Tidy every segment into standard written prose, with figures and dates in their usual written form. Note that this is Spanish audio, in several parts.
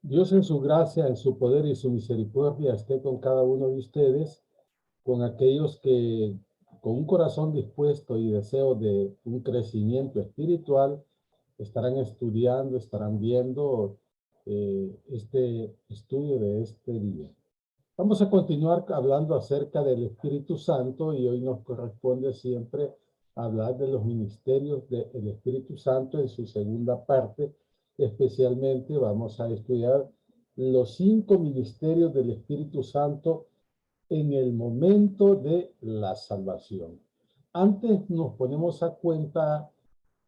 Dios en su gracia, en su poder y su misericordia esté con cada uno de ustedes, con aquellos que con un corazón dispuesto y deseo de un crecimiento espiritual estarán estudiando, estarán viendo este estudio de este día. Vamos a continuar hablando acerca del Espíritu Santo y hoy nos corresponde siempre hablar de los ministerios del Espíritu Santo en su segunda parte. Especialmente vamos a estudiar los 5 ministerios del Espíritu Santo en el momento de la salvación. Antes nos ponemos a cuenta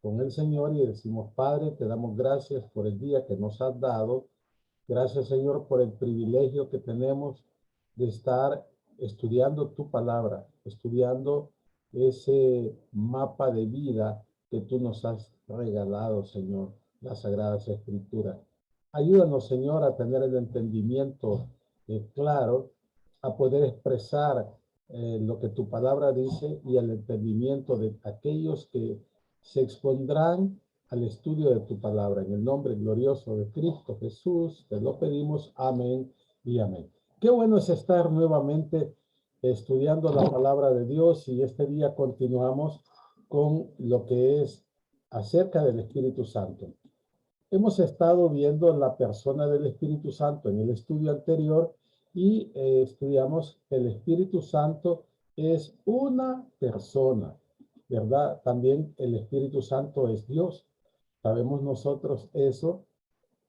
con el Señor y decimos: Padre, te damos gracias por el día que nos has dado. Gracias, Señor, por el privilegio que tenemos de estar estudiando tu palabra, estudiando ese mapa de vida que tú nos has regalado, Señor, las Sagradas Escrituras. Ayúdanos, Señor, a tener el entendimiento claro, a poder expresar lo que tu palabra dice y el entendimiento de aquellos que se expondrán al estudio de tu palabra. En el nombre glorioso de Cristo Jesús, te lo pedimos. Amén y amén. Qué bueno es estar nuevamente estudiando la palabra de Dios y este día continuamos con lo que es acerca del Espíritu Santo. Hemos estado viendo la persona del Espíritu Santo en el estudio anterior y estudiamos que el Espíritu Santo es una persona, ¿verdad? También el Espíritu Santo es Dios. Sabemos nosotros eso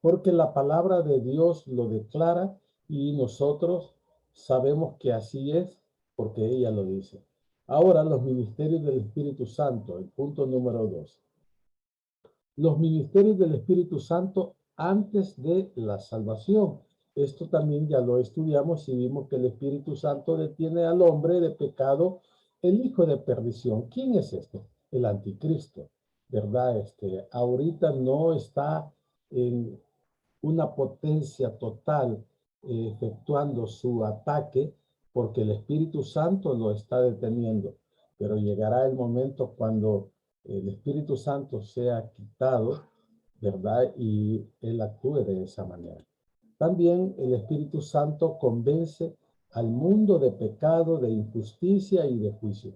porque la palabra de Dios lo declara y nosotros sabemos que así es porque ella lo dice. Ahora, los ministerios del Espíritu Santo, el punto número 2. Los ministerios del Espíritu Santo antes de la salvación. Esto también ya lo estudiamos y vimos que el Espíritu Santo detiene al hombre de pecado, el hijo de perdición. ¿Quién es este? El anticristo, ¿verdad? Ahorita no está en una potencia total efectuando su ataque porque el Espíritu Santo lo está deteniendo. Pero llegará el momento cuando el Espíritu Santo sea quitado, ¿verdad? Y él actúe de esa manera. También el Espíritu Santo convence al mundo de pecado, de injusticia y de juicio.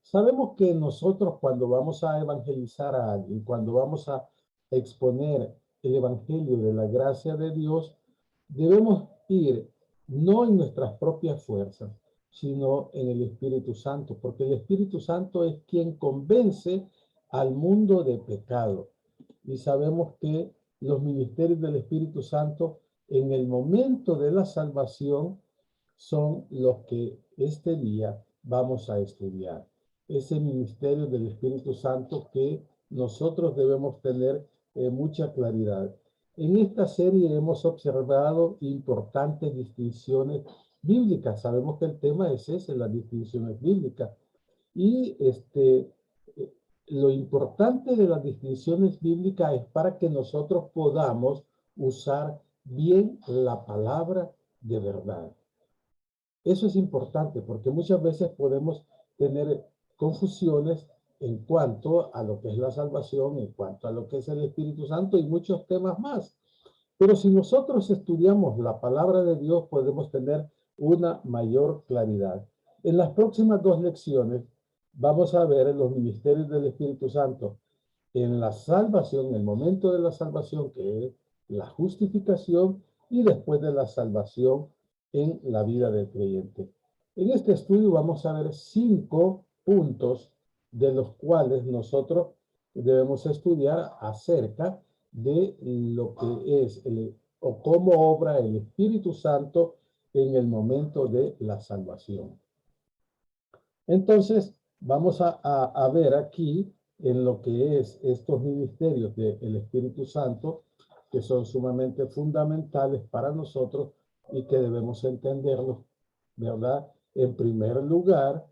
Sabemos que nosotros cuando vamos a evangelizar a alguien, cuando vamos a exponer el evangelio de la gracia de Dios, debemos ir no en nuestras propias fuerzas, sino en el Espíritu Santo, porque el Espíritu Santo es quien convence al mundo de pecado. Y sabemos que los ministerios del Espíritu Santo en el momento de la salvación son los que este día vamos a estudiar. Ese ministerio del Espíritu Santo que nosotros debemos tener mucha claridad. En esta serie hemos observado importantes distinciones bíblicas. Sabemos que el tema es ese, las distinciones bíblicas. Y lo importante de las distinciones bíblicas es para que nosotros podamos usar bien la palabra de verdad. Eso es importante porque muchas veces podemos tener confusiones en cuanto a lo que es la salvación, en cuanto a lo que es el Espíritu Santo y muchos temas más. Pero si nosotros estudiamos la palabra de Dios, podemos tener una mayor claridad. En las próximas 2 lecciones vamos a ver los ministerios del Espíritu Santo en la salvación, en el momento de la salvación, que es la justificación, y después de la salvación en la vida del creyente. En este estudio vamos a ver 5 puntos de los cuales nosotros debemos estudiar acerca de lo que es o cómo obra el Espíritu Santo en el momento de la salvación. Entonces, vamos a ver aquí en lo que es estos ministerios del Espíritu Santo, que son sumamente fundamentales para nosotros y que debemos entenderlos, ¿verdad? En primer lugar,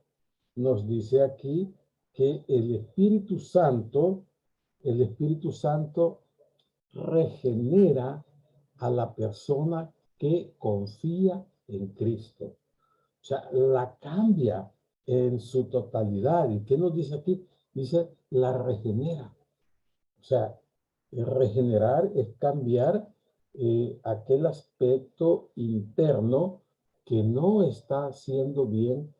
nos dice aquí que el Espíritu Santo regenera a la persona que confía en Cristo. O sea, la cambia en su totalidad. ¿Y qué nos dice aquí? Dice, la regenera. O sea, regenerar es cambiar aquel aspecto interno que no está haciendo bien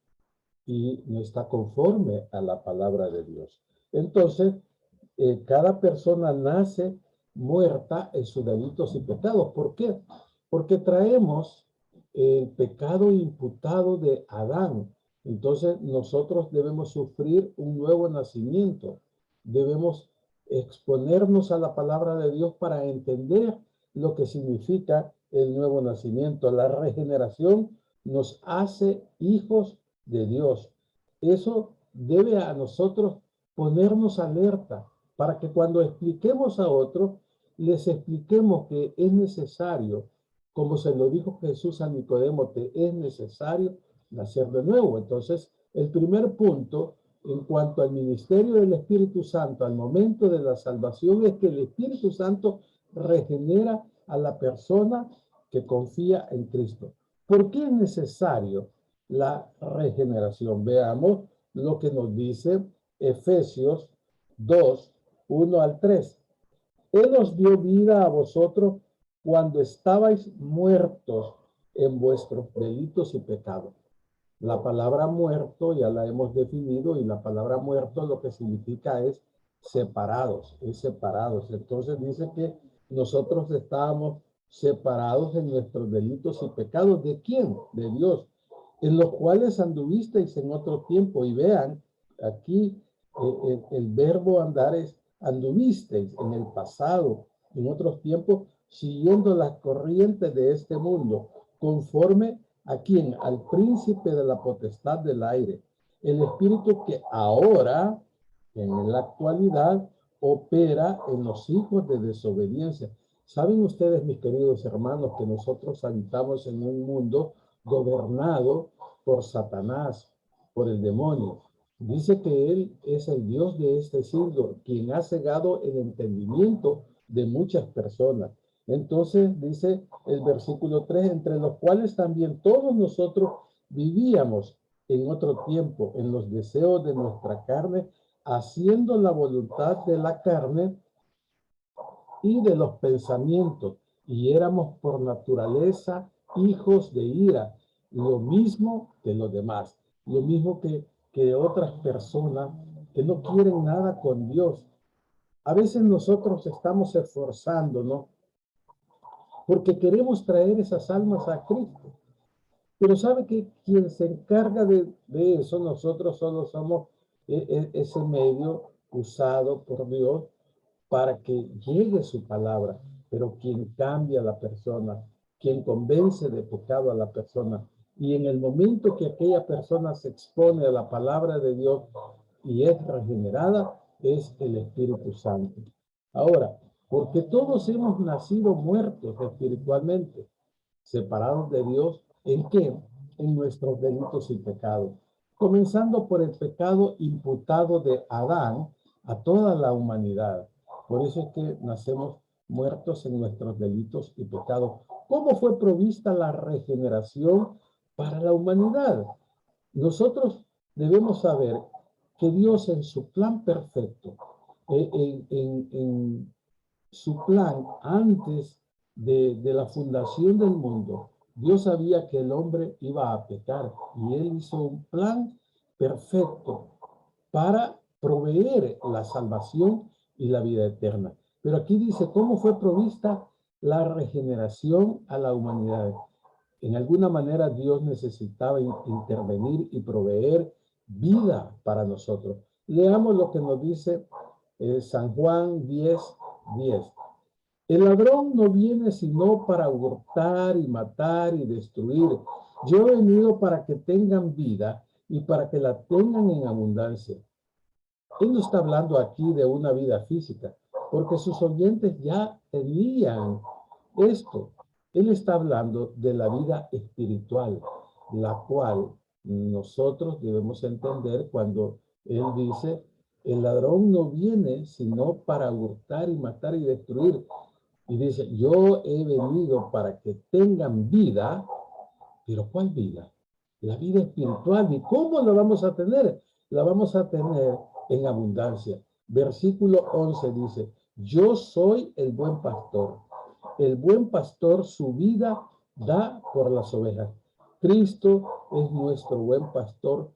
y no está conforme a la palabra de Dios. Entonces, cada persona nace muerta en sus delitos y pecados. ¿Por qué? Porque traemos el pecado imputado de Adán. Entonces, nosotros debemos sufrir un nuevo nacimiento. Debemos exponernos a la palabra de Dios para entender lo que significa el nuevo nacimiento. La regeneración nos hace hijos de Dios. Eso debe a nosotros ponernos alerta para que cuando expliquemos a otros, les expliquemos que es necesario, como se lo dijo Jesús a Nicodemo, que es necesario nacer de nuevo. Entonces, el primer punto en cuanto al ministerio del Espíritu Santo al momento de la salvación es que el Espíritu Santo regenera a la persona que confía en Cristo. ¿Por qué es necesario la regeneración? Veamos lo que nos dice Efesios 2, 1 al 3. Él os dio vida a vosotros cuando estabais muertos en vuestros delitos y pecados. La palabra muerto ya la hemos definido y la palabra muerto lo que significa es separados, es separados. Entonces dice que nosotros estábamos separados en nuestros delitos y pecados. ¿De quién? De Dios, en los cuales anduvisteis en otro tiempo. Y vean, aquí el verbo andar es anduvisteis en el pasado, en otros tiempos, siguiendo las corrientes de este mundo, conforme ¿a quién? Al príncipe de la potestad del aire, el espíritu que ahora, en la actualidad, opera en los hijos de desobediencia. ¿Saben ustedes, mis queridos hermanos, que nosotros habitamos en un mundo gobernado por Satanás, por el demonio? Dice que él es el Dios de este siglo, quien ha cegado el entendimiento de muchas personas. Entonces dice el versículo 3, entre los cuales también todos nosotros vivíamos en otro tiempo, en los deseos de nuestra carne, haciendo la voluntad de la carne y de los pensamientos, y éramos por naturaleza hijos de ira, lo mismo que los demás, lo mismo que otras personas que no quieren nada con Dios. A veces nosotros estamos esforzándonos porque queremos traer esas almas a Cristo. Pero sabe que quien se encarga de eso, nosotros solo somos ese medio usado por Dios para que llegue su palabra. Pero quien cambia a la persona, quien convence de pecado a la persona, y en el momento que aquella persona se expone a la palabra de Dios y es regenerada, es el Espíritu Santo. Ahora, porque todos hemos nacido muertos espiritualmente, separados de Dios, ¿en qué? En nuestros delitos y pecados. Comenzando por el pecado imputado de Adán a toda la humanidad. Por eso es que nacemos muertos en nuestros delitos y pecados. ¿Cómo fue provista la regeneración para la humanidad? Nosotros debemos saber que Dios en su plan perfecto, en su plan antes de la fundación del mundo, Dios sabía que el hombre iba a pecar y él hizo un plan perfecto para proveer la salvación y la vida eterna. Pero aquí dice, ¿cómo fue provista la regeneración a la humanidad? En alguna manera Dios necesitaba intervenir y proveer vida para nosotros. Leamos lo que nos dice San Juan 10:10. El ladrón no viene sino para hurtar y matar y destruir. Yo he venido para que tengan vida y para que la tengan en abundancia. Él no está hablando aquí de una vida física, porque sus oyentes ya tenían esto. Él está hablando de la vida espiritual, la cual nosotros debemos entender cuando él dice, el ladrón no viene sino para hurtar y matar y destruir. Y dice, yo he venido para que tengan vida, pero ¿cuál vida? La vida espiritual. ¿Y cómo la vamos a tener? La vamos a tener en abundancia. Versículo 11 dice, yo soy el buen pastor. El buen pastor su vida da por las ovejas. Cristo es nuestro buen pastor,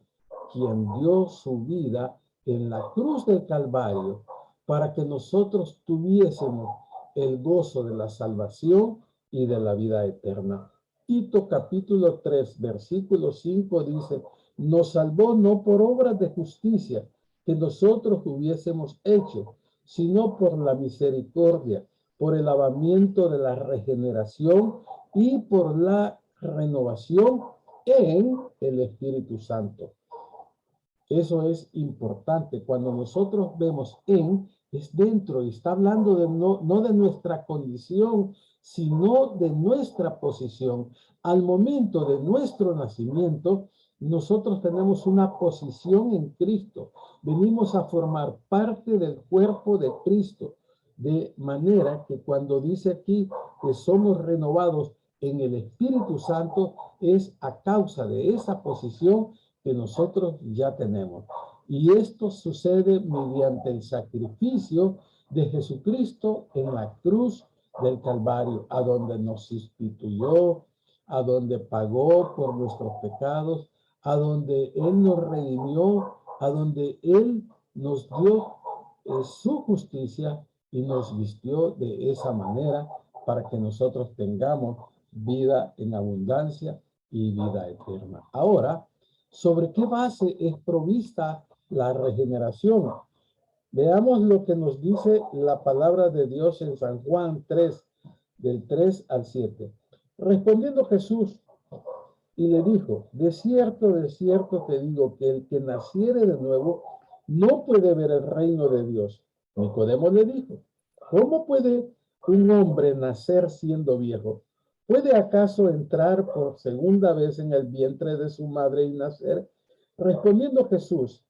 quien dio su vida en la cruz del Calvario para que nosotros tuviésemos el gozo de la salvación y de la vida eterna. Tito capítulo 3, versículo 5 dice, nos salvó no por obras de justicia que nosotros hubiésemos hecho, sino por la misericordia, por el lavamiento de la regeneración y por la renovación en el Espíritu Santo. Eso es importante. Cuando nosotros vemos en, es dentro y está hablando de no de nuestra condición, sino de nuestra posición. Al momento de nuestro nacimiento, nosotros tenemos una posición en Cristo. Venimos a formar parte del cuerpo de Cristo. De manera que cuando dice aquí que somos renovados en el Espíritu Santo, es a causa de esa posición que nosotros ya tenemos. Y esto sucede mediante el sacrificio de Jesucristo en la cruz del Calvario, a donde nos instituyó, a donde pagó por nuestros pecados, a donde Él nos redimió, a donde Él nos dio su justicia y nos vistió de esa manera para que nosotros tengamos vida en abundancia y vida eterna. Ahora, ¿sobre qué base es provista la regeneración? Veamos lo que nos dice la palabra de Dios en San Juan 3, del 3 al 7. Respondiendo Jesús y le dijo, de cierto te digo que el que naciere de nuevo no puede ver el reino de Dios. Nicodemo le dijo, ¿cómo puede un hombre nacer siendo viejo? ¿Puede acaso entrar por segunda vez en el vientre de su madre y nacer? Respondiendo Jesús,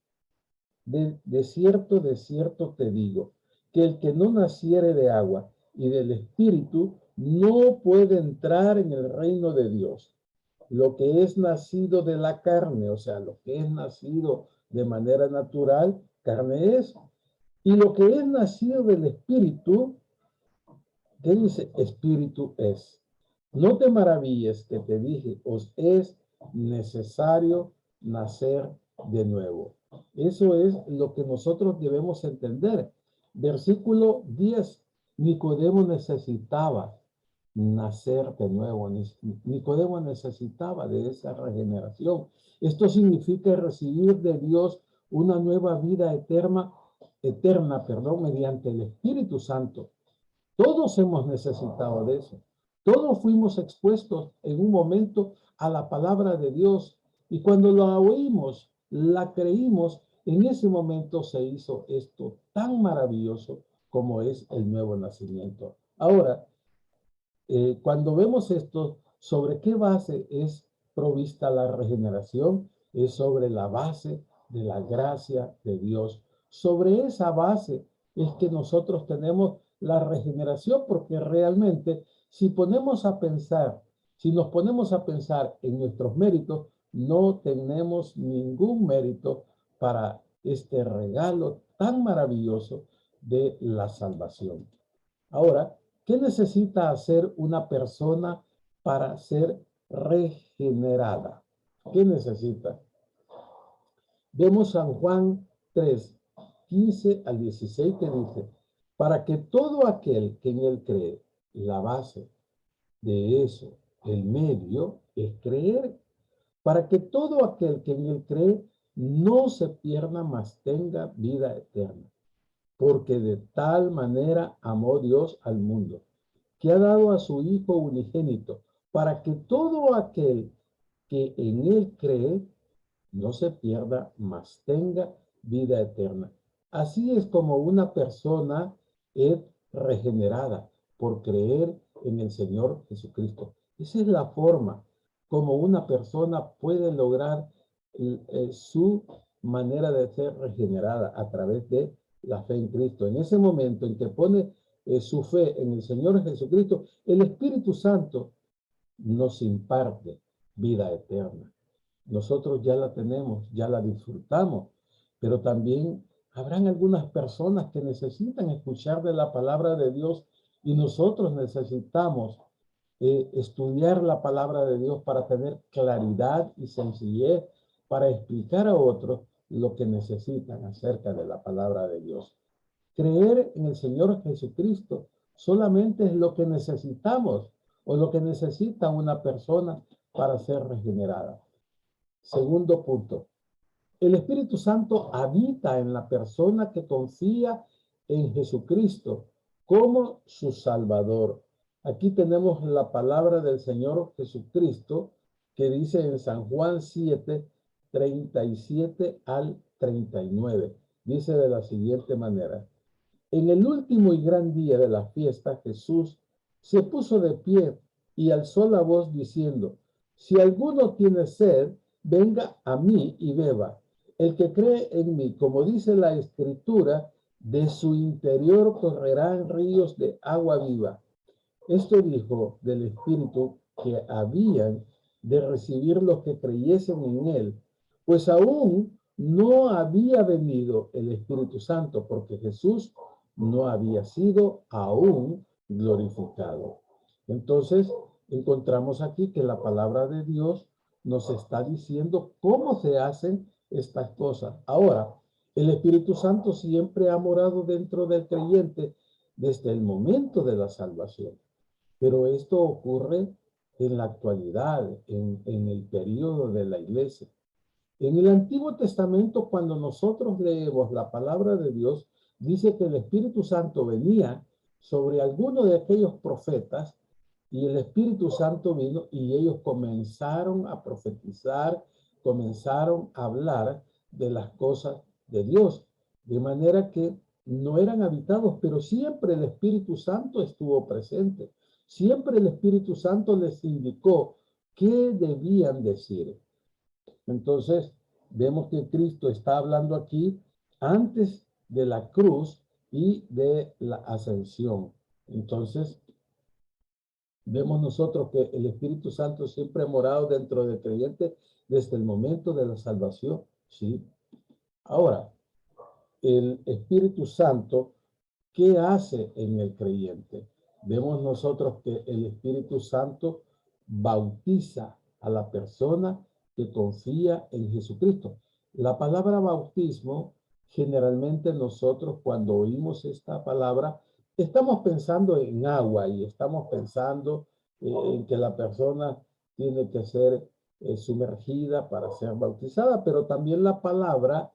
de cierto te digo, que el que no naciere de agua y del Espíritu no puede entrar en el reino de Dios. Lo que es nacido de la carne, o sea, lo que es nacido de manera natural, carne es. Y lo que es nacido del Espíritu, ¿qué dice? Espíritu es. No te maravilles que te dije, os es necesario nacer de nuevo. Eso es lo que nosotros debemos entender. Versículo 10. Nicodemo necesitaba nacer de nuevo. Nicodemo necesitaba de esa regeneración. Esto significa recibir de Dios una nueva vida eterna, mediante el Espíritu Santo. Todos hemos necesitado de eso. Todos fuimos expuestos en un momento a la palabra de Dios y cuando la oímos, la creímos, en ese momento se hizo esto tan maravilloso como es el nuevo nacimiento. Ahora, cuando vemos esto, ¿sobre qué base es provista la regeneración? Es sobre la base de la gracia de Dios. Sobre esa base es que nosotros tenemos la regeneración, porque realmente si nos ponemos a pensar en nuestros méritos, no tenemos ningún mérito para este regalo tan maravilloso de la salvación. Ahora, ¿qué necesita hacer una persona para ser regenerada? ¿Qué necesita? Vemos San Juan 3, 15 al 16 que dice, para que todo aquel que en él cree, la base de eso, el medio, es creer, para que todo aquel que en él cree no se pierda, mas tenga vida eterna. Porque de tal manera amó Dios al mundo, que ha dado a su Hijo unigénito, para que todo aquel que en él cree no se pierda, mas tenga vida eterna. Así es como una persona es regenerada por creer en el Señor Jesucristo. Esa es la forma como una persona puede lograr su manera de ser regenerada a través de la fe en Cristo. En ese momento en que pone su fe en el Señor Jesucristo, el Espíritu Santo nos imparte vida eterna. Nosotros ya la tenemos, ya la disfrutamos, pero también habrán algunas personas que necesitan escuchar de la palabra de Dios Y nosotros necesitamos estudiar la palabra de Dios para tener claridad y sencillez para explicar a otros lo que necesitan acerca de la palabra de Dios. Creer en el Señor Jesucristo solamente es lo que necesitamos o lo que necesita una persona para ser regenerada. Segundo punto, el Espíritu Santo habita en la persona que confía en Jesucristo como su Salvador. Aquí tenemos la palabra del Señor Jesucristo que dice en San Juan 7, 37 al 39. Dice de la siguiente manera: en el último y gran día de la fiesta, Jesús se puso de pie y alzó la voz diciendo: si alguno tiene sed, venga a mí y beba. El que cree en mí, como dice la Escritura, de su interior correrán ríos de agua viva. Esto dijo del Espíritu que habían de recibir los que creyesen en él, pues aún no había venido el Espíritu Santo, porque Jesús no había sido aún glorificado. Entonces, encontramos aquí que la palabra de Dios nos está diciendo cómo se hacen estas cosas. Ahora, el Espíritu Santo siempre ha morado dentro del creyente desde el momento de la salvación. Pero esto ocurre en la actualidad, en el periodo de la iglesia. En el Antiguo Testamento, cuando nosotros leemos la palabra de Dios, dice que el Espíritu Santo venía sobre alguno de aquellos profetas y el Espíritu Santo vino y ellos comenzaron a profetizar, comenzaron a hablar de las cosas de Dios. De manera que no eran habitados, pero siempre el Espíritu Santo estuvo presente. Siempre el Espíritu Santo les indicó qué debían decir. Entonces, vemos que Cristo está hablando aquí antes de la cruz y de la ascensión. Entonces, vemos nosotros que el Espíritu Santo siempre ha morado dentro del creyente desde el momento de la salvación, ¿sí? Ahora, el Espíritu Santo, ¿qué hace en el creyente? Vemos nosotros que el Espíritu Santo bautiza a la persona que confía en Jesucristo. La palabra bautismo, generalmente nosotros cuando oímos esta palabra, estamos pensando en agua y estamos pensando en que la persona tiene que ser sumergida para ser bautizada, pero también la palabra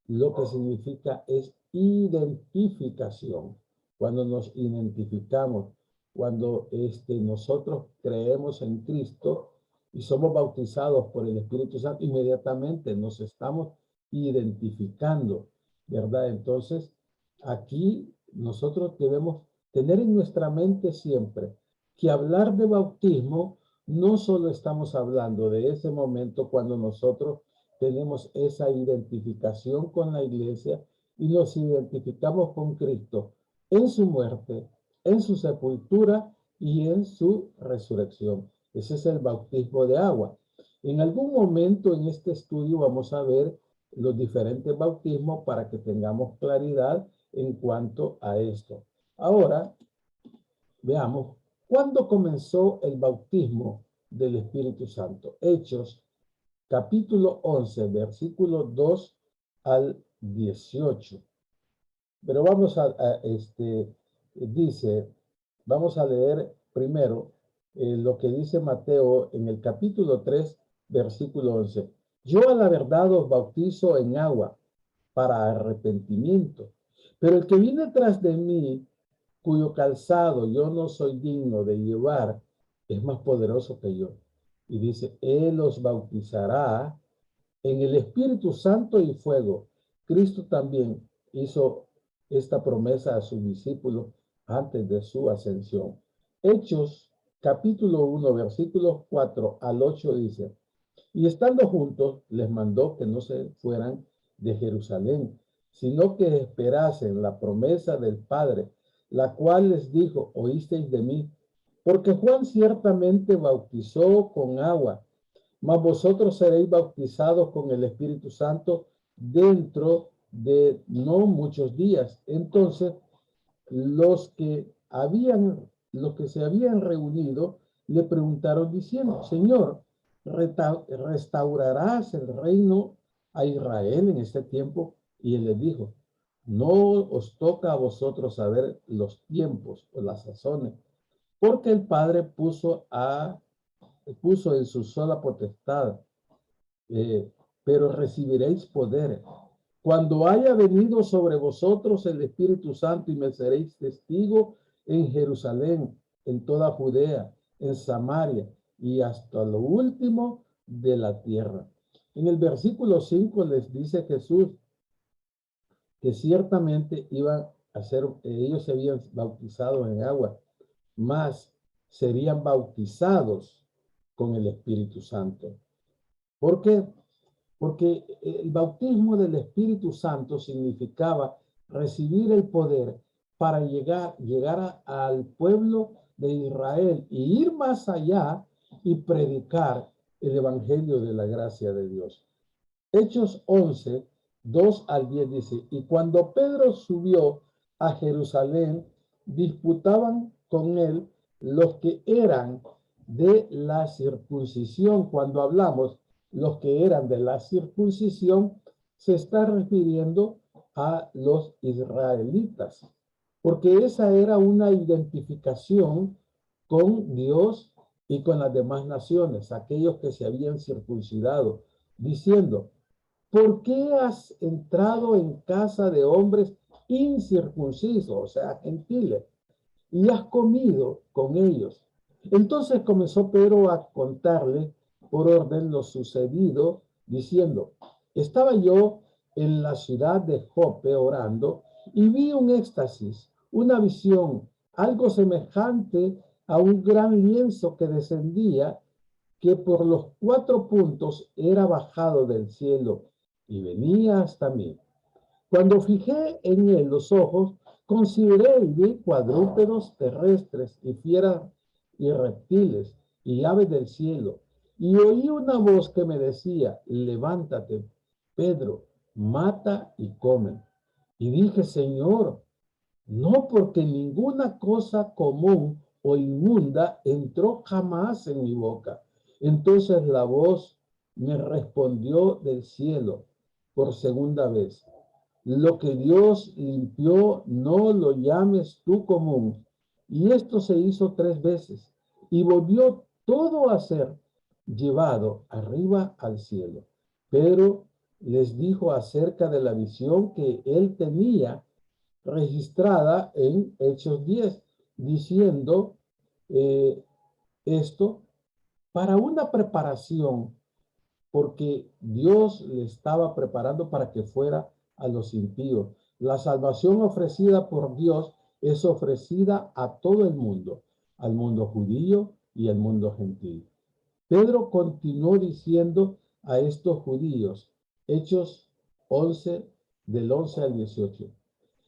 lo que significa es identificación. Cuando nos identificamos, cuando nosotros creemos en Cristo y somos bautizados por el Espíritu Santo, inmediatamente nos estamos identificando, ¿verdad? Entonces, aquí nosotros debemos tener en nuestra mente siempre que hablar de bautismo no solo estamos hablando de ese momento cuando nosotros tenemos esa identificación con la iglesia y nos identificamos con Cristo en su muerte, en su sepultura y en su resurrección. Ese es el bautismo de agua. En algún momento en este estudio vamos a ver los diferentes bautismos para que tengamos claridad en cuanto a esto. Ahora, veamos, ¿cuándo comenzó el bautismo del Espíritu Santo? Hechos capítulo 11, versículo 2 al 18. Pero vamos dice, vamos a leer primero lo que dice Mateo en el capítulo 3, versículo 11. Yo a la verdad os bautizo en agua para arrepentimiento, pero el que viene tras de mí, cuyo calzado yo no soy digno de llevar, es más poderoso que yo. Y dice, él os bautizará en el Espíritu Santo y fuego. Cristo también hizo esta promesa a sus discípulos antes de su ascensión. Hechos capítulo 1, versículos 4 al 8 dice, y estando juntos, les mandó que no se fueran de Jerusalén, sino que esperasen la promesa del Padre, la cual les dijo, oísteis de mí, porque Juan ciertamente bautizó con agua, mas vosotros seréis bautizados con el Espíritu Santo dentro de no muchos días. Entonces, los que los que se habían reunido le preguntaron diciendo, Señor, ¿restaurarás el reino a Israel en este tiempo? Y él les dijo, no os toca a vosotros saber los tiempos o las sazones, porque el Padre puso en su sola potestad, pero recibiréis poder cuando haya venido sobre vosotros el Espíritu Santo, y me seréis testigo en Jerusalén, en toda Judea, en Samaria y hasta lo último de la tierra. En el versículo 5 les dice Jesús que ciertamente iban a ser, ellos se habían bautizado en agua, mas serían bautizados con el Espíritu Santo. ¿Por qué? Porque el bautismo del Espíritu Santo significaba recibir el poder para llegar al pueblo de Israel y ir más allá y predicar el evangelio de la gracia de Dios. Hechos 11, 2 al 10 dice, y cuando Pedro subió a Jerusalén, disputaban con él los que eran de la circuncisión. Cuando hablamos los que eran de la circuncisión, se está refiriendo a los israelitas, porque esa era una identificación con Dios y con las demás naciones, aquellos que se habían circuncidado, diciendo, ¿por qué has entrado en casa de hombres incircuncisos, o sea, gentiles, y has comido con ellos? Entonces comenzó Pedro a contarle por orden lo sucedido, diciendo, estaba yo en la ciudad de Jope orando y vi un éxtasis, una visión, algo semejante a un gran lienzo que descendía, que por los 4 puntos era bajado del cielo y venía hasta mí. Cuando fijé en él los ojos, consideré y vi cuadrúpedos terrestres y fieras y reptiles y aves del cielo. Y oí una voz que me decía, levántate, Pedro, mata y come. Y dije, Señor, no, porque ninguna cosa común o inmunda entró jamás en mi boca. Entonces la voz me respondió del cielo por segunda vez. Lo que Dios limpió, no lo llames tú común. Y esto se hizo 3 veces. Y volvió todo a ser llevado arriba al cielo. Pero les dijo acerca de la visión que él tenía registrada en Hechos 10, diciendo esto para una preparación, porque Dios le estaba preparando para que fuera a los impíos. La salvación ofrecida por Dios es ofrecida a todo el mundo, al mundo judío y al mundo gentil. Pedro continuó diciendo a estos judíos, Hechos 11, del 11 al 18.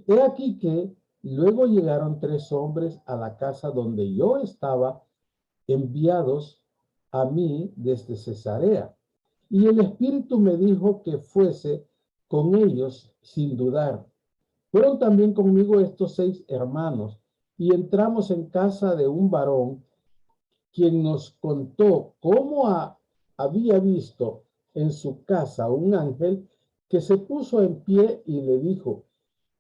He aquí que luego llegaron 3 hombres a la casa donde yo estaba, enviados a mí desde Cesarea. Y el Espíritu me dijo que fuese con ellos sin dudar. Fueron también conmigo estos 6 hermanos, y entramos en casa de un varón, quien nos contó cómo había visto en su casa un ángel que se puso en pie y le dijo,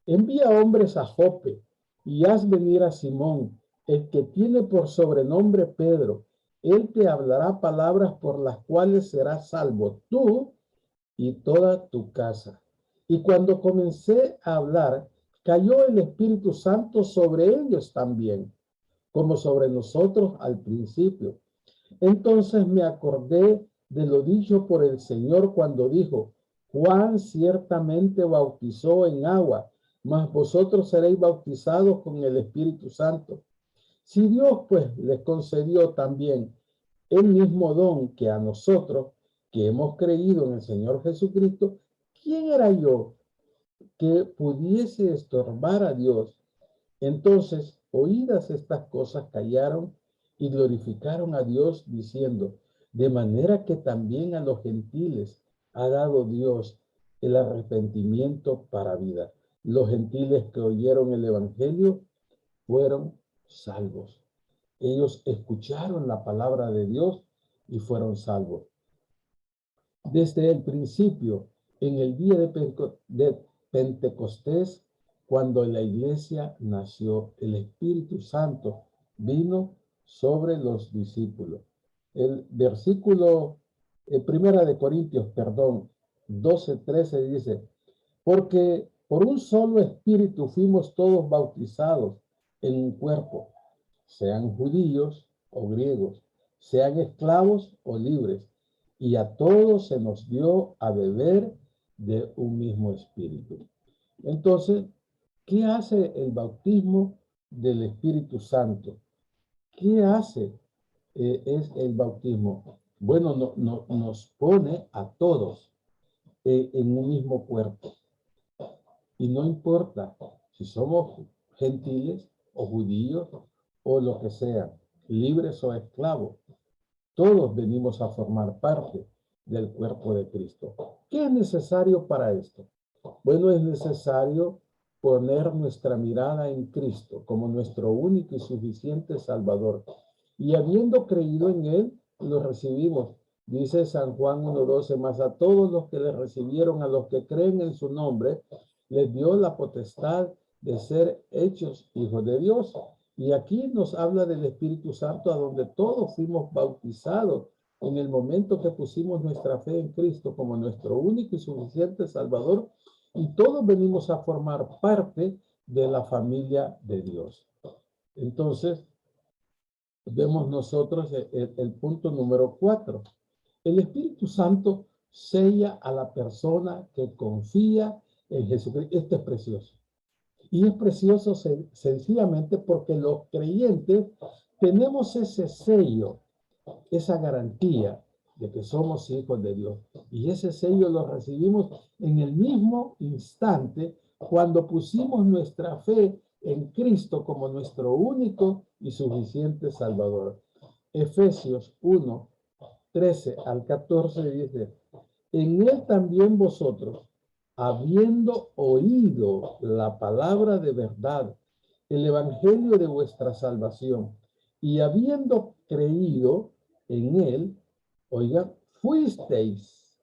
envía hombres a Jope y haz venir a Simón, el que tiene por sobrenombre Pedro. Él te hablará palabras por las cuales serás salvo tú y toda tu casa. Y cuando comencé a hablar, cayó el Espíritu Santo sobre ellos también, como sobre nosotros al principio. Entonces me acordé de lo dicho por el Señor cuando dijo, Juan ciertamente bautizó en agua, mas vosotros seréis bautizados con el Espíritu Santo. Si Dios pues les concedió también el mismo don que a nosotros, que hemos creído en el Señor Jesucristo, ¿quién era yo que pudiese estorbar a Dios? Entonces, oídas estas cosas, callaron y glorificaron a Dios diciendo, de manera que también a los gentiles ha dado Dios el arrepentimiento para vida. Los gentiles que oyeron el evangelio fueron salvos. Ellos escucharon la palabra de Dios y fueron salvos. Desde el principio, en el día de Pentecostés, cuando la iglesia nació, el Espíritu Santo vino sobre los discípulos. El versículo, primera de Corintios, 12:13 dice, porque por un solo espíritu fuimos todos bautizados en un cuerpo, sean judíos o griegos, sean esclavos o libres, y a todos se nos dio a beber de un mismo espíritu. Entonces, ¿qué hace el bautismo del Espíritu Santo? ¿Qué hace es el bautismo? Bueno, nos pone a todos en un mismo cuerpo. Y no importa si somos gentiles o judíos o lo que sea, libres o esclavos, todos venimos a formar parte del cuerpo de Cristo. ¿Qué es necesario para esto? Bueno, es necesario poner nuestra mirada en Cristo como nuestro único y suficiente Salvador. Y habiendo creído en Él, lo recibimos. Dice San Juan 1:12, más a todos los que le recibieron, a los que creen en su nombre, les dio la potestad de ser hechos hijos de Dios. Y aquí nos habla del Espíritu Santo, a donde todos fuimos bautizados en el momento que pusimos nuestra fe en Cristo como nuestro único y suficiente Salvador, y todos venimos a formar parte de la familia de Dios. Entonces, vemos nosotros el punto número 4. El Espíritu Santo sella a la persona que confía en Jesucristo. Esto es precioso. Y es precioso sencillamente porque los creyentes tenemos ese sello, esa garantía de que somos hijos de Dios. Y ese sello lo recibimos en el mismo instante cuando pusimos nuestra fe en Cristo como nuestro único y suficiente Salvador. Efesios 1:13-14 dice, en él también vosotros, habiendo oído la palabra de verdad, el evangelio de vuestra salvación, y habiendo creído en él, oigan, fuisteis,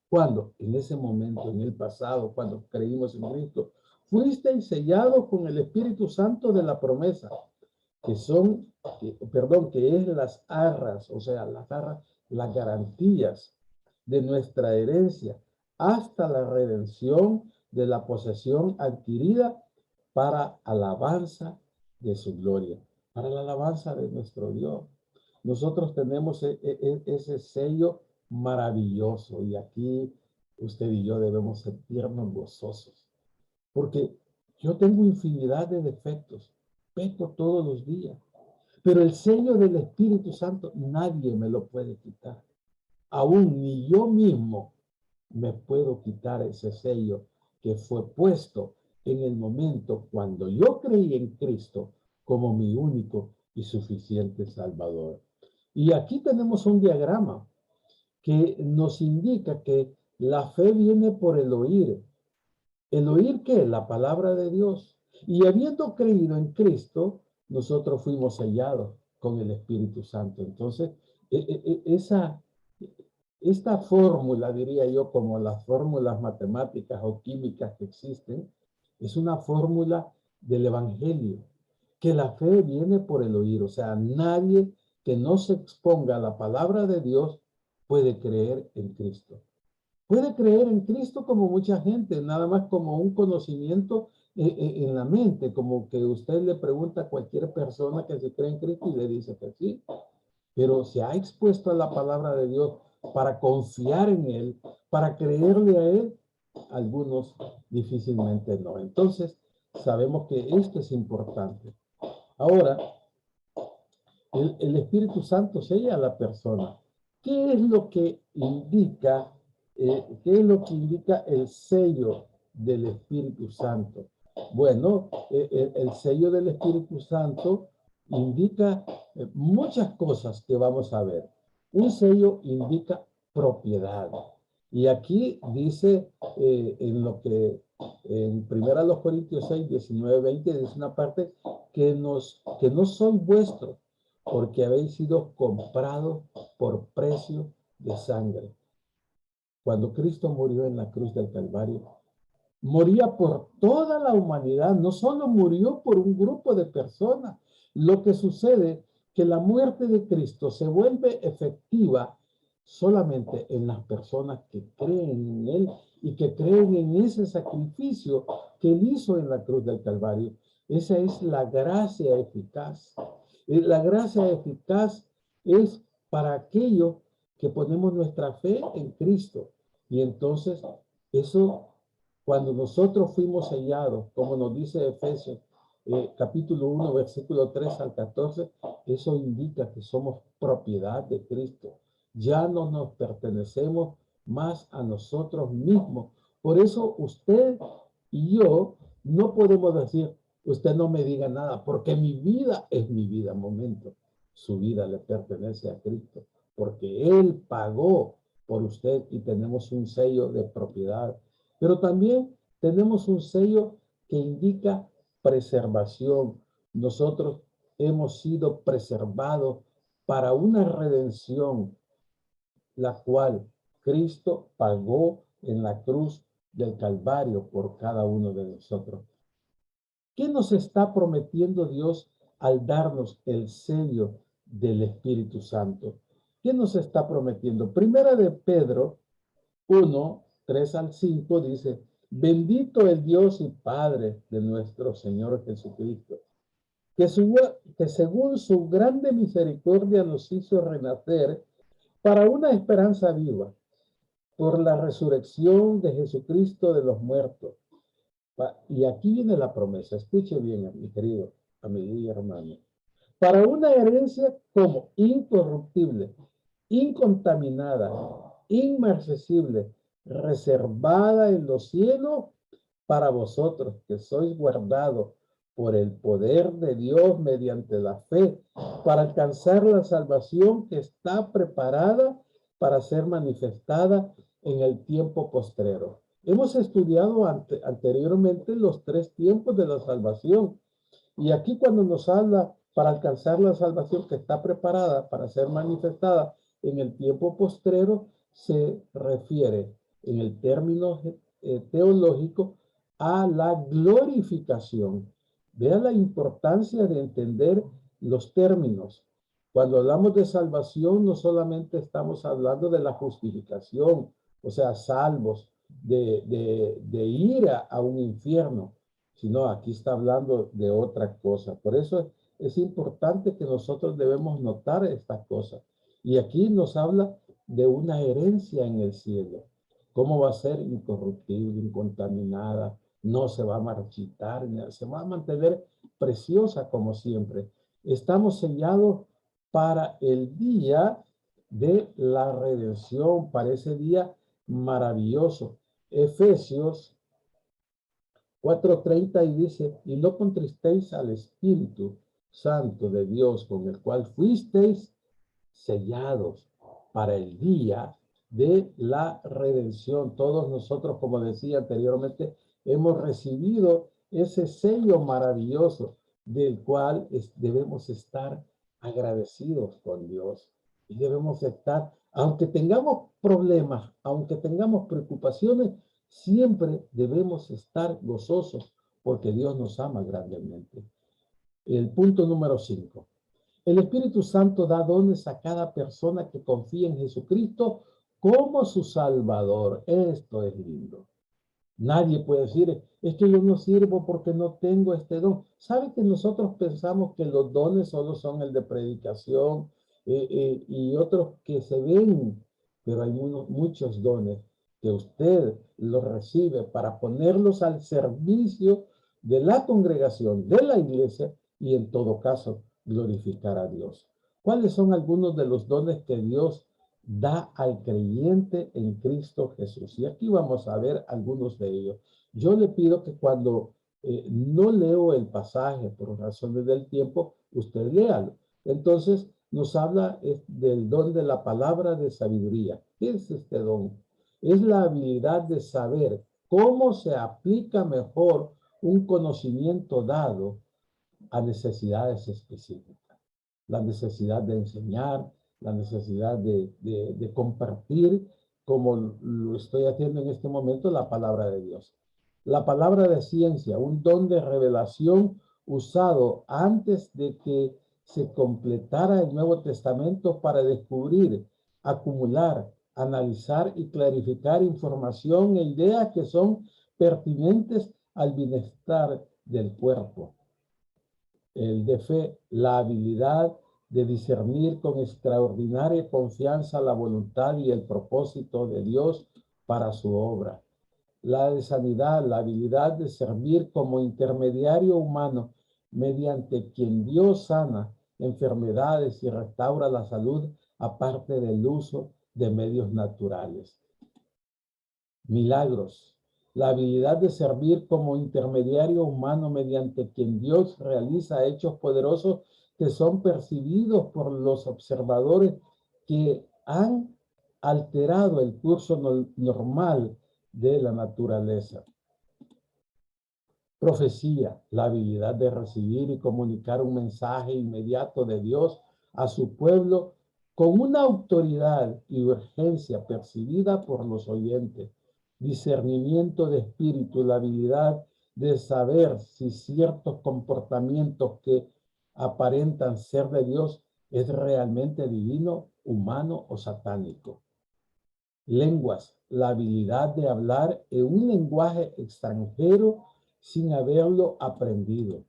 cuando en ese momento, en el pasado, cuando creímos en Cristo, fuisteis sellados con el Espíritu Santo de la promesa, que es las arras, o sea, las garantías de nuestra herencia, hasta la redención de la posesión adquirida para alabanza de su gloria, para la alabanza de nuestro Dios. Nosotros tenemos ese sello maravilloso, y aquí usted y yo debemos sentirnos gozosos, porque yo tengo infinidad de defectos, peco todos los días, pero el sello del Espíritu Santo nadie me lo puede quitar. Aún ni yo mismo me puedo quitar ese sello que fue puesto en el momento cuando yo creí en Cristo como mi único y suficiente Salvador. Y aquí tenemos un diagrama que nos indica que la fe viene por el oír. ¿El oír qué? La palabra de Dios. Y habiendo creído en Cristo, nosotros fuimos sellados con el Espíritu Santo. Entonces, esta fórmula, diría yo, como las fórmulas matemáticas o químicas que existen, es una fórmula del Evangelio, que la fe viene por el oír. O sea, nadie que no se exponga a la palabra de Dios puede creer en Cristo. Puede creer en Cristo como mucha gente, nada más como un conocimiento en la mente, como que usted le pregunta a cualquier persona que se cree en Cristo y le dice que sí, pero se ha expuesto a la palabra de Dios para confiar en Él, para creerle a Él, algunos difícilmente no. Entonces, sabemos que esto es importante. Ahora, el Espíritu Santo sella a la persona. ¿Qué es lo que indica, el sello del Espíritu Santo? Bueno, el sello del Espíritu Santo indica muchas cosas que vamos a ver. Un sello indica propiedad. Y aquí dice, en lo que En 1 Corintios 6, 19, 20 dice una parte que no soy vuestro, porque habéis sido comprados por precio de sangre. Cuando Cristo murió en la cruz del Calvario, moría por toda la humanidad, no solo murió por un grupo de personas. Lo que sucede que la muerte de Cristo se vuelve efectiva solamente en las personas que creen en Él y que creen en ese sacrificio que Él hizo en la cruz del Calvario. Esa es la gracia eficaz. La gracia eficaz es para aquellos que ponemos nuestra fe en Cristo. Y entonces, eso, cuando nosotros fuimos sellados, como nos dice Efesios, capítulo 1, versículo 3 al 14, eso indica que somos propiedad de Cristo. Ya no nos pertenecemos más a nosotros mismos. Por eso usted y yo no podemos decir, usted no me diga nada, porque mi vida es mi vida. Momento, su vida le pertenece a Cristo, porque Él pagó por usted y tenemos un sello de propiedad. Pero también tenemos un sello que indica preservación. Nosotros hemos sido preservados para una redención, la cual Cristo pagó en la cruz del Calvario por cada uno de nosotros. ¿Qué nos está prometiendo Dios al darnos el sello del Espíritu Santo? ¿Qué nos está prometiendo? Primera de Pedro 1, 3 al 5 dice, bendito el Dios y Padre de nuestro Señor Jesucristo, que según su grande misericordia nos hizo renacer para una esperanza viva por la resurrección de Jesucristo de los muertos. Y aquí viene la promesa, escuche bien, mi querido amigo y hermano, para una herencia como incorruptible, incontaminada, inmarcesible, reservada en los cielos para vosotros, que sois guardados por el poder de Dios mediante la fe, para alcanzar la salvación que está preparada para ser manifestada en el tiempo postrero. Hemos estudiado anteriormente los 3 tiempos de la salvación. Y aquí cuando nos habla para alcanzar la salvación que está preparada para ser manifestada en el tiempo postrero, se refiere en el término teológico a la glorificación. Vea la importancia de entender los términos. Cuando hablamos de salvación, no solamente estamos hablando de la justificación, o sea, salvos de ir a un infierno, sino aquí está hablando de otra cosa. Por eso es importante que nosotros debemos notar estas cosas. Y aquí nos habla de una herencia en el cielo. ¿Cómo va a ser incorruptible, incontaminada? No se va a marchitar, se va a mantener preciosa como siempre. Estamos sellados para el día de la redención, para ese día maravilloso. Efesios 4:30 y dice, y no contristéis al Espíritu Santo de Dios, con el cual fuisteis sellados para el día de la redención. Todos nosotros, como decía anteriormente, hemos recibido ese sello maravilloso del cual debemos estar agradecidos con Dios. Y debemos estar, aunque tengamos problemas, aunque tengamos preocupaciones, siempre debemos estar gozosos porque Dios nos ama grandemente. El punto número 5. El Espíritu Santo da dones a cada persona que confía en Jesucristo como su Salvador. Esto es lindo. Nadie puede decir, es que yo no sirvo porque no tengo este don. ¿Sabe que nosotros pensamos que los dones solo son el de predicación y otros que se ven? Pero hay muchos dones que usted los recibe para ponerlos al servicio de la congregación, de la iglesia y en todo caso glorificar a Dios. ¿Cuáles son algunos de los dones que Dios da al creyente en Cristo Jesús? Y aquí vamos a ver algunos de ellos. Yo le pido que cuando no leo el pasaje por razones del tiempo, usted léalo. Entonces nos habla del don de la palabra de sabiduría. ¿Qué es este don? Es la habilidad de saber cómo se aplica mejor un conocimiento dado a necesidades específicas. La necesidad de enseñar, la necesidad de compartir, como lo estoy haciendo en este momento, la palabra de Dios. La palabra de ciencia, un don de revelación usado antes de que se completara el Nuevo Testamento para descubrir, acumular, analizar y clarificar información e ideas que son pertinentes al bienestar del cuerpo. El de fe, la habilidad de discernir con extraordinaria confianza la voluntad y el propósito de Dios para su obra. La de sanidad, la habilidad de servir como intermediario humano mediante quien Dios sana enfermedades y restaura la salud aparte del uso de medios naturales. Milagros, la habilidad de servir como intermediario humano mediante quien Dios realiza hechos poderosos que son percibidos por los observadores que han alterado el curso normal de la naturaleza. Profecía, la habilidad de recibir y comunicar un mensaje inmediato de Dios a su pueblo con una autoridad y urgencia percibida por los oyentes. Discernimiento de espíritu, la habilidad de saber si ciertos comportamientos que aparentan ser de Dios es realmente divino, humano o satánico. Lenguas, la habilidad de hablar en un lenguaje extranjero sin haberlo aprendido.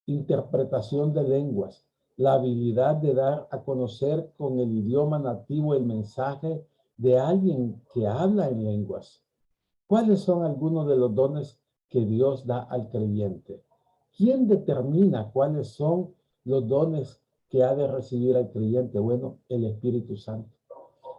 Interpretación de lenguas, la habilidad de dar a conocer con el idioma nativo el mensaje de alguien que habla en lenguas. ¿Cuáles son algunos de los dones que Dios da al creyente? ¿Quién determina cuáles son los dones que ha de recibir el creyente? Bueno, el Espíritu Santo.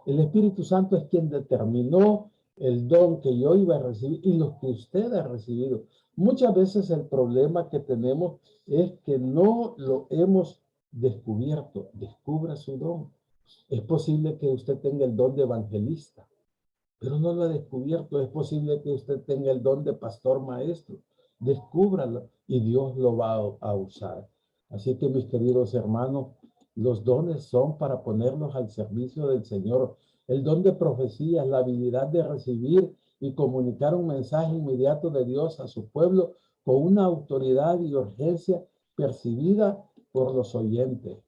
El Espíritu Santo es quien determinó el don que yo iba a recibir y los que usted ha recibido. Muchas veces el problema que tenemos es que no lo hemos descubierto. Descubra su don. Es posible que usted tenga el don de evangelista, pero no lo ha descubierto. Es posible que usted tenga el don de pastor maestro. Descúbralo y Dios lo va a usar. Así que, mis queridos hermanos, los dones son para ponerlos al servicio del Señor. El don de profecía es la habilidad de recibir y comunicar un mensaje inmediato de Dios a su pueblo con una autoridad y urgencia percibida por los oyentes.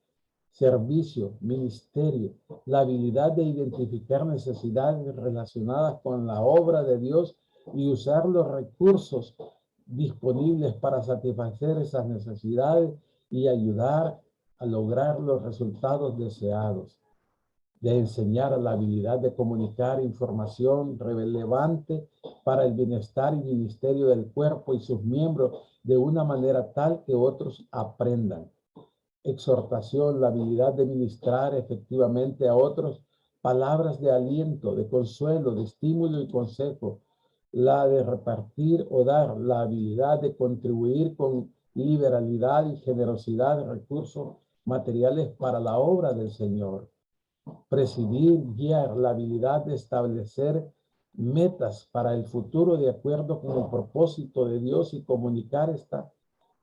Servicio, ministerio, la habilidad de identificar necesidades relacionadas con la obra de Dios y usar los recursos disponibles para satisfacer esas necesidades y ayudar a lograr los resultados deseados. De enseñar la habilidad de comunicar información relevante para el bienestar y ministerio del cuerpo y sus miembros de una manera tal que otros aprendan. Exhortación, la habilidad de ministrar efectivamente a otros palabras de aliento, de consuelo, de estímulo y consejo. La de repartir o dar, la habilidad de contribuir con liberalidad y generosidad de recursos materiales para la obra del Señor. Presidir, guiar, la habilidad de establecer metas para el futuro de acuerdo con el propósito de Dios y comunicar estas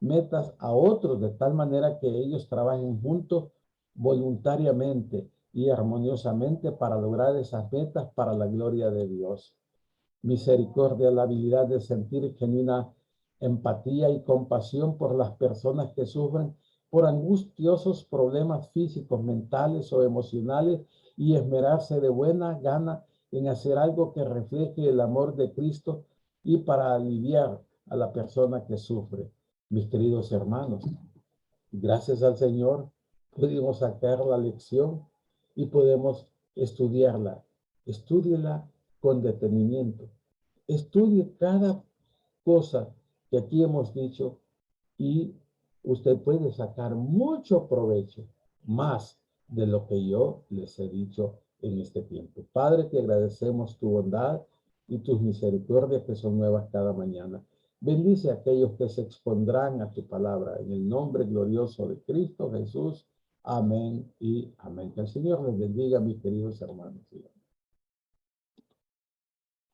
metas a otros de tal manera que ellos trabajen juntos voluntariamente y armoniosamente para lograr esas metas para la gloria de Dios. Misericordia, la habilidad de sentir genuina empatía y compasión por las personas que sufren por angustiosos problemas físicos, mentales o emocionales y esmerarse de buena gana en hacer algo que refleje el amor de Cristo y para aliviar a la persona que sufre. Mis queridos hermanos, gracias al Señor pudimos sacar la lección y podemos estudiarla. Estúdiela con detenimiento. Estudie cada cosa que aquí hemos dicho y usted puede sacar mucho provecho, más de lo que yo les he dicho en este tiempo. Padre, te agradecemos tu bondad y tus misericordias que son nuevas cada mañana. Bendice a aquellos que se expondrán a tu palabra en el nombre glorioso de Cristo Jesús. Amén y amén. Que el Señor les bendiga, mis queridos hermanos.